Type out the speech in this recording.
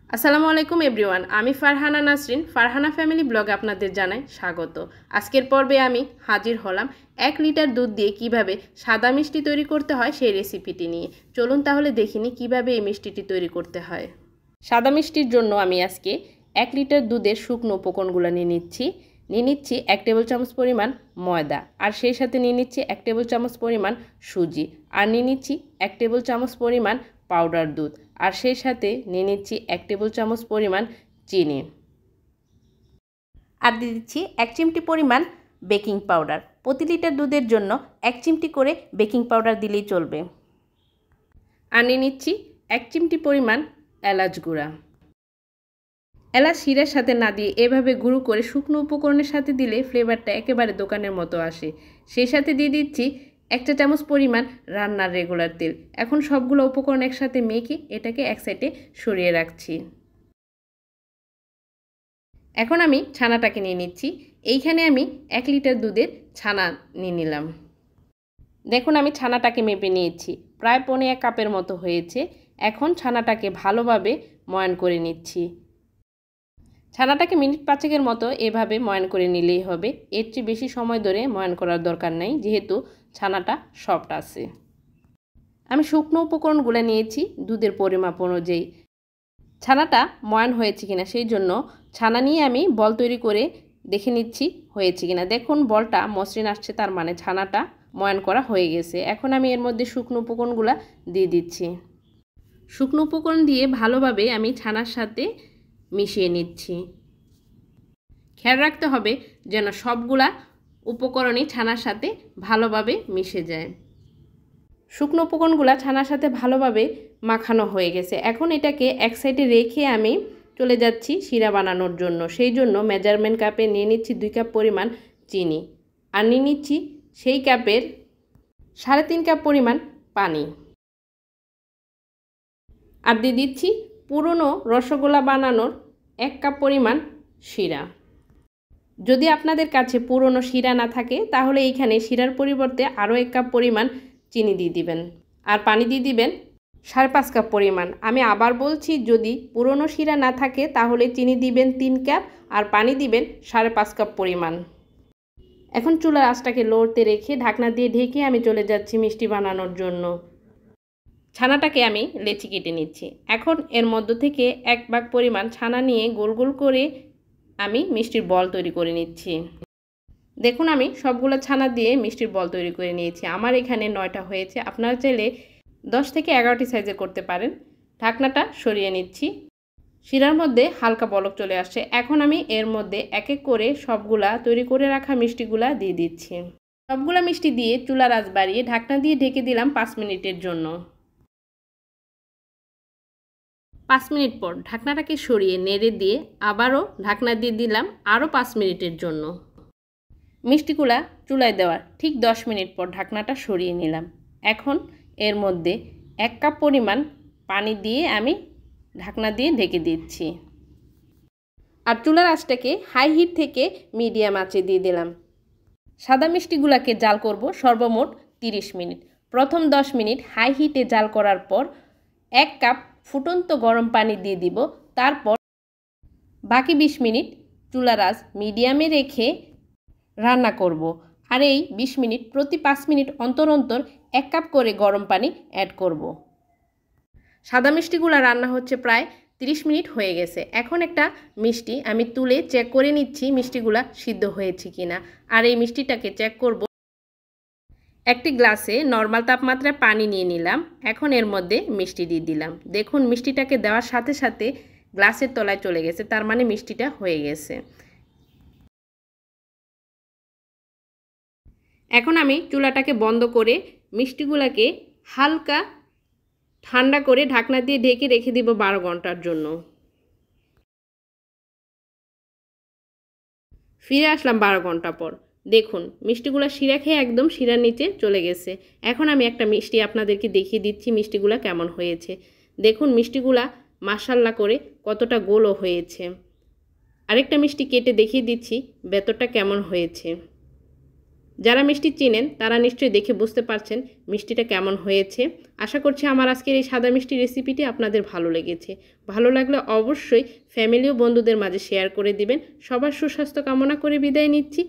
আসসালামু আলাইকুম এভরিওয়ান, আমি ফারহানা নাসরিন। ফারহানা ফ্যামিলি ব্লগে আপনাদের জানাই স্বাগত। আজকের পর্বে আমি হাজির হলাম 1 লিটার দুধ দিয়ে কিভাবে সাদা মিষ্টি তৈরি করতে হয় সেই রেসিপিটি নিয়ে। চলুন তাহলে দেখিনি কিভাবে এই মিষ্টিটি তৈরি করতে হয়। সাদা মিষ্টির জন্য আমি আজকে 1 লিটার দুধের শুকনো উপকরণগুলো নিয়ে নিচ্ছি 1 টেবিল চামচ পরিমাণ ময়দা, আর সেই সাথে নিয়ে নিচ্ছি 1 টেবিল চামচ পরিমাণ সুজি, আর নিয়ে নিচ্ছি 1 টেবিল চামচ পরিমাণ পাউডার দুধ, আর সেই সাথে নিয়ে নিচ্ছি 1 টেবিল চামচ পরিমাণ চিনি, আর দিয়ে দিচ্ছি 1 চিমটি পরিমাণ বেকিং পাউডার। প্রতি লিটার দুধের জন্য 1 চিমটি করে বেকিং পাউডার দিলেই চলবে। আর নিয়ে নিচ্ছি 1 চিমটি পরিমাণ এলাচ গুঁড়া। এলাচ শিরার সাথে না দিয়ে এভাবে গুঁড়ো করে শুকনো উপকরণের সাথে দিলে ফ্লেভারটা একেবারে দোকানের মতো আসে। সেই সাথে দিয়ে দিচ্ছি 1 চা চামচ পরিমাণ রান্নার রেগুলার তেল। এখন সবগুলো উপকরণ একসাথে মেখে এটাকে এক সাইডে সরিয়ে রাখছি। এখন আমি ছানাটাকে নিয়ে নিচ্ছি। এইখানে আমি 1 লিটার দুধের ছানা নিয়ে নিলাম। দেখুন আমি ছানাটাকে মেপে নিয়েছি, প্রায় 1.5 কাপের মতো হয়েছে। এখন ছানাটাকে ভালোভাবে ময়ান করে নিচ্ছি। ছানাটাকে মিনিট 5 মতো এভাবে ময়ান করে নিলেই হবে। এর চেয়ে বেশি সময় ধরে ময়ান করার দরকার নাই, যেহেতু ছানাটা সফট আছে। আমি শুকনো উপকরণগুলো নিয়েছি দুধের পরিমাপ অনুযায়ী। ছানাটা ময়ান হয়েছে কিনা সেই জন্য ছানা নিয়ে আমি বল তৈরি করে দেখে নিচ্ছি হয়েছে কিনা। দেখুন বলটা মসৃণ আসছে, তার মানে ছানাটা ময়ান করা হয়ে গেছে। এখন আমি এর মধ্যে শুকনো উপকরণগুলো দিয়ে দিচ্ছি। শুকনো উপকরণ দিয়ে ভালোভাবে আমি ছানার সাথে মিশিয়ে নিচ্ছি। খেয়াল রাখতে হবে যেন সবগুলা উপকরণই ছানার সাথে ভালোভাবে মিশে যায়। শুকনো উপকরণগুলো ছানার সাথে ভালোভাবে মাখানো হয়ে গেছে। এখন এটাকে এক সাইডে রেখে আমি চলে যাচ্ছি শিরা বানানোর জন্য। সেই জন্য মেজারমেন্ট কাপে নিয়ে নিচ্ছি 2 কাপ পরিমাণ চিনি, আর নিয়ে নিচ্ছি সেই কাপের 3.5 কাপ পরিমাণ পানি, আর দিয়ে দিচ্ছি পুরনো রসগোল্লা বানানোর 1 কাপ পরিমাণ শিরা। যদি আপনাদের কাছে পুরনো শিরা না থাকে তাহলে এইখানে শিরার পরিবর্তে আরও 1 কাপ পরিমাণ চিনি দিয়ে দিবেন, আর পানি দিয়ে দিবেন 5.5 কাপ পরিমাণ। আমি আবার বলছি, যদি পুরনো শিরা না থাকে তাহলে চিনি দিবেন 3 কাপ আর পানি দিবেন 5.5 কাপ পরিমাণ। এখন চুলার আঁচটাকে লোতে রেখে ঢাকনা দিয়ে ঢেকে আমি চলে যাচ্ছি মিষ্টি বানানোর জন্য। ছানাটাকে আমি লেচি কেটে নিচ্ছি। এখন এর মধ্য থেকে 1 ভাগ পরিমাণ ছানা নিয়ে গোল গোল করে আমি মিষ্টির বল তৈরি করে নিচ্ছি। দেখুন আমি সবগুলো ছানা দিয়ে মিষ্টির বল তৈরি করে নিয়েছি। আমার এখানে 9টা হয়েছে, আপনারা চাইলে 10 থেকে 11টি সাইজের করতে পারেন। ঢাকনাটা সরিয়ে নিচ্ছি। শিরার মধ্যে হালকা বলক চলে আসছে। এখন আমি এর মধ্যে এক এক করে সবগুলা তৈরি করে রাখা মিষ্টিগুলা দিয়ে দিচ্ছি। সবগুলা মিষ্টি দিয়ে চুলার আঁচ বাড়িয়ে ঢাকনা দিয়ে ঢেকে দিলাম 5 মিনিটের জন্য। 5 মিনিট পর ঢাকনাটাকে সরিয়ে নেড়ে দিয়ে আবারও ঢাকনা দিয়ে দিলাম আরও 5 মিনিটের জন্য। মিষ্টিগুলা চুলায় দেওয়ার ঠিক 10 মিনিট পর ঢাকনাটা সরিয়ে নিলাম। এখন এর মধ্যে 1 কাপ পরিমাণ পানি দিয়ে আমি ঢাকনা দিয়ে ঢেকে দিচ্ছি, আর চুলার আঁচটাকে হাই হিট থেকে মিডিয়াম আঁচে দিয়ে দিলাম। সাদা মিষ্টিগুলাকে জাল করব সর্বমোট 30 মিনিট। প্রথম 10 মিনিট হাই হিটে জাল করার পর 1 কাপ ফুটন্ত গরম পানি দিয়ে দিব। তারপর বাকি 20 মিনিট চুলার আঁচ মিডিয়ামে রেখে রান্না করব। আর এই 20 মিনিট প্রতি 5 মিনিট অন্তর অন্তর 1 কাপ করে গরম পানি অ্যাড করব। সাদা মিষ্টিগুলো রান্না হচ্ছে প্রায় 30 মিনিট হয়ে গেছে। এখন একটা মিষ্টি আমি তুলে চেক করে নিচ্ছি মিষ্টিগুলা সিদ্ধ হয়েছে কিনা। আর এই মিষ্টিটাকে চেক করব। একটি গ্লাসে নর্মাল তাপমাত্রায় পানি নিয়ে নিলাম। এখন এর মধ্যে মিষ্টি দিয়ে দিলাম। দেখুন মিষ্টিটাকে দেওয়ার সাথে সাথে গ্লাসের তলায় চলে গেছে, তার মানে মিষ্টিটা হয়ে গেছে। এখন আমি চুলাটাকে বন্ধ করে মিষ্টিগুলোকে হালকা ঠান্ডা করে ঢাকনা দিয়ে ঢেকে রেখে দিব 12 ঘন্টার জন্য। ফিরে আসলাম 12 ঘন্টা পর। দেখুন মিষ্টিগুলো শিরা খেয়ে একদম শিরার নিচে চলে গেছে। এখন আমি একটা মিষ্টি আপনাদেরকে দেখিয়ে দিচ্ছি মিষ্টিগুলো কেমন হয়েছে। দেখুন মিষ্টিগুলা মাশাআল্লাহ করে কতটা গোলও হয়েছে। আরেকটা মিষ্টি কেটে দেখিয়ে দিচ্ছি ভেতরটা কেমন হয়েছে। যারা মিষ্টি চেনেন তারা নিশ্চয়ই দেখে বুঝতে পারছেন মিষ্টিটা কেমন হয়েছে। আশা করছি আমার আজকের এই সাদা মিষ্টি রেসিপিটি আপনাদের ভালো লেগেছে। ভালো লাগলে অবশ্যই ফ্যামিলি ও বন্ধুদের মাঝে শেয়ার করে দিবেন। সবার সুস্বাস্থ্য কামনা করে বিদায় নিচ্ছি।